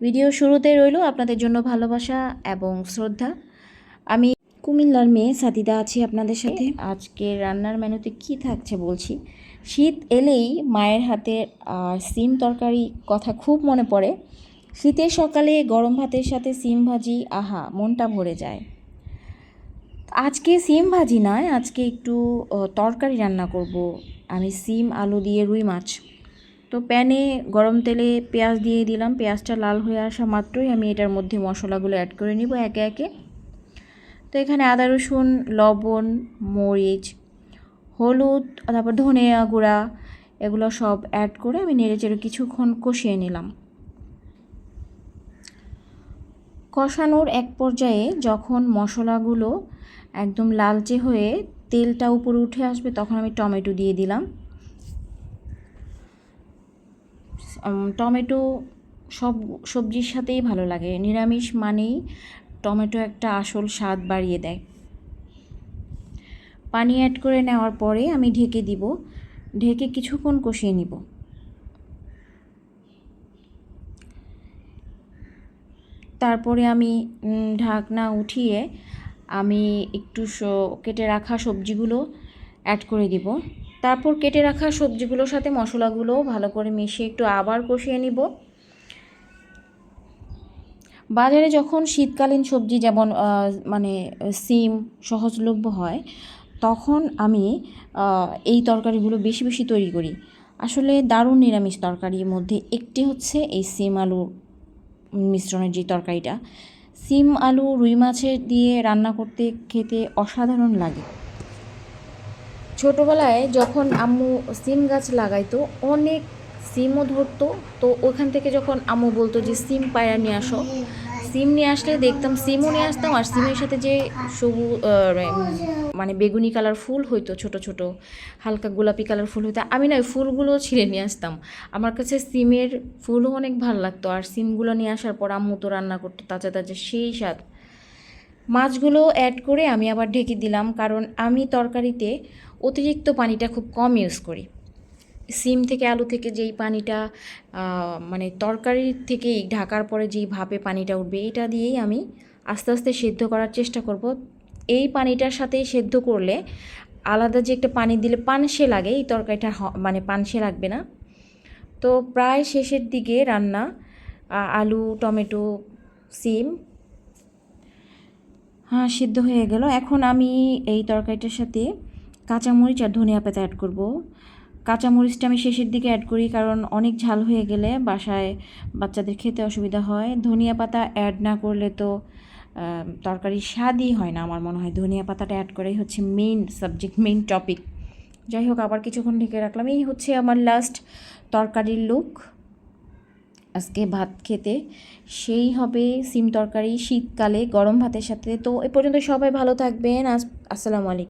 Video শুরুতে রইল আপনাদের জন্য ভালোবাসা এবং শ্রদ্ধা। আমি কুমিল্লার মেয়ে সাদিদা আছি আপনাদের সাথে। আজকে রান্নার মেনুতে কি থাকছে বলছি। শীত এলেই মায়ের হাতের সিম তরকারি কথা খুব মনে পড়ে। শীতের সকালে গরম ভাতের সাথে সিম ভাজি, আহা, মনটা ভরে যায়। আজকে সিম ভাজি নয়, আজকে একটু তরকারি রান্না করব। আমি সিম আলু দিয়ে রুই মাছ। তো প্যানে গরম তেলে পেঁয়াজ দিয়ে দিলাম। পেঁয়াজটা লাল হয়ে আসা মাত্রই আমি এটার মধ্যে মশলাগুলো অ্যাড করে নিব একে একে। তো এখানে আদা রসুন, লবণ, মরিচ, হলুদ, তারপর ধনিয়া গুঁড়া, এগুলো সব অ্যাড করে আমি নেড়েচেড়ে কিছুক্ষণ কষিয়ে নিলাম। কষানোর এক পর্যায়ে যখন মশলাগুলো একদম লালচে হয়ে তেলটা উপরে উঠে আসবে তখন আমি টমেটো দিয়ে দিলাম। টমেটো সব সবজির সাথেই ভালো লাগে, নিরামিষ মানেই টমেটো একটা আসল স্বাদ বাড়িয়ে দেয়। পানি অ্যাড করে নেওয়ার পরে আমি ঢেকে দিব, ঢেকে কিছুক্ষণ কষিয়ে নিব। তারপরে আমি ঢাকনা উঠিয়ে আমি একটু কেটে রাখা সবজিগুলো অ্যাড করে দিব। তারপর কেটে রাখা সবজিগুলোর সাথে মশলাগুলো ভালো করে মিশিয়ে একটু আবার কষিয়ে নিব। বাজারে যখন শীতকালীন সবজি যেমন মানে সিম সহজলভ্য হয়, তখন আমি এই তরকারিগুলো বেশি বেশি তৈরি করি। আসলে দারুণ নিরামিষ তরকারির মধ্যে একটি হচ্ছে এই সিম আলু মিশ্রণের যে তরকারিটা। সিম আলু রুই মাছের দিয়ে রান্না করতে খেতে অসাধারণ লাগে। ছোটোবেলায় যখন আম্মু সিম গাছ লাগাইতো, অনেক সিমও ধরতো। তো ওখান থেকে যখন আম্মু বলতো যে সিম পায়রা নিয়ে আসো, সিম নিয়ে আসলে দেখতাম সিমও নিয়ে আসতাম, আর সিমের সাথে যে মানে বেগুনি কালার ফুল হইতো, ছোট ছোট হালকা গোলাপি কালার ফুল হইতো, আমি না ওই ফুলগুলোও ছিঁড়ে নিয়ে আসতাম। আমার কাছে সিমের ফুলও অনেক ভালো লাগতো। আর সিমগুলো নিয়ে আসার পর আম্মু তো রান্না করতো তাজা তাজা, সেই স্বাদ। মাছগুলো অ্যাড করে আমি আবার ঢেকে দিলাম, কারণ আমি তরকারিতে অতিরিক্ত পানিটা খুব কম ইউজ করি। সিম থেকে আলু থেকে যেই পানিটা মানে তরকারির থেকেই ঢাকার পরে যেই ভাপে পানিটা উঠবে, এটা দিয়েই আমি আস্তে আস্তে সেদ্ধ করার চেষ্টা করব। এই পানিটার সাথেই সেদ্ধ করলে আলাদা যে একটা পানি দিলে পানসে লাগে, এই তরকারিটা মানে পানসে লাগবে না। তো প্রায় শেষের দিকে রান্না, আলু, টমেটো, সিম সিদ্ধ হয়ে গেল। এখন আমি এই তরকারিটার সাথে কাঁচামরিচ আর ধনিয়া পাতা অ্যাড করব। কাঁচামরিচটা আমি শেষের দিকে অ্যাড করি, কারণ অনেক ঝাল হয়ে গেলে বাসায় বাচ্চাদের খেতে অসুবিধা হয়। ধনিয়া পাতা অ্যাড না করলে তো তরকারির স্বাদই হয় না। আমার মনে হয় ধনিয়া পাতাটা অ্যাড করাই হচ্ছে মেইন সাবজেক্ট, মেইন টপিক। যাই হোক, আবার কিছুক্ষণ ঢেকে রাখলাম। এই হচ্ছে আমার লাস্ট তরকারির লুক আজকে ভাত খেতে। সেই হবে সিম তরকারি শীতকালে গরম ভাতের সাথে। তো এ পর্যন্ত সবাই ভালো থাকবেন। আসসালামু আলাইকুম।